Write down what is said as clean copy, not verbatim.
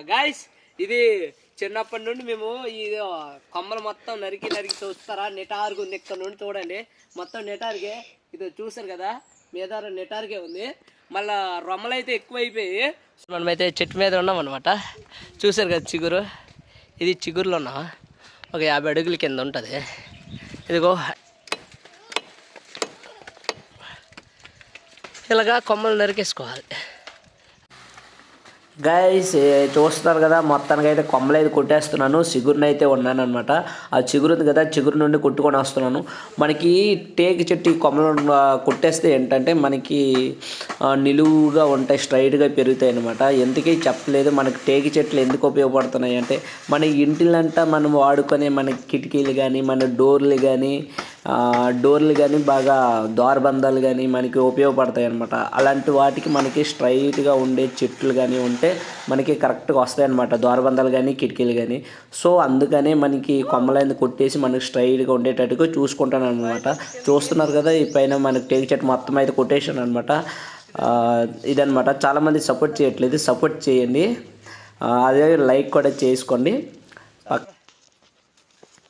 guys ఇది చిన్నప్పటి నుండి మేము ఈ కొమ్మలు మొత్తం నరికి చూస్తారా నెటారుగు ఉంది ఇక్కడ నుండి చూడండి మొత్తం నెటారుగే ఇది చూసారు కదా మీద నెటారుగే ఉంది మళ్ళీ రొమ్మలు అయితే ఎక్కువైపోయి మనమైతే చెట్టు మీద ఉన్నాం అనమాట చూసారు కదా చిగురు ఇది చిగురులో ఉన్నా ఒక 50 అడుగుల కింద ఉంటుంది ఇదిగో ఇలాగా కొమ్మలు నరికేసుకోవాలి గైస్ చూస్తున్నారు కదా మొత్తానికి అయితే కొమ్మలు అయితే కొట్టేస్తున్నాను చిగురుని అయితే ఉన్నాను అనమాట ఆ చిగురు ఉంది కదా చిగురు నుండి కొట్టుకొని వస్తున్నాను మనకి టేకు చెట్టు కొమ్మలు కొట్టేస్తే ఏంటంటే మనకి నిలువుగా ఉంటాయి స్ట్రైట్గా పెరుగుతాయి అనమాట ఎందుకే చెప్పలేదు మనకి టేకు చెట్లు ఎందుకు ఉపయోగపడుతున్నాయి అంటే మన ఇంటిలంతా మనం వాడుకునే మన కిటికీలు కానీ మన డోర్లు కానీ బాగా ద్వారబంధాలు కానీ మనకి ఉపయోగపడతాయి అన్నమాట అలాంటి వాటికి మనకి స్ట్రైట్గా ఉండే చెట్లు కానీ ఉంటే మనకి కరెక్ట్గా వస్తాయి అన్నమాట ద్వారబంధాలు కానీ కిటికీలు కానీ సో అందుకనే మనకి కొమ్మలైన కొట్టేసి మనకి స్ట్రైట్గా ఉండేటట్టుగా చూసుకుంటాను అనమాట చూస్తున్నారు కదా ఈ పైన మనకి టేకు చెట్టు మొత్తం అయితే కొట్టేసాను అనమాట ఇదనమాట చాలామంది సపోర్ట్ చేయట్లేదు సపోర్ట్ చేయండి అదే లైక్ కూడా చేసుకోండి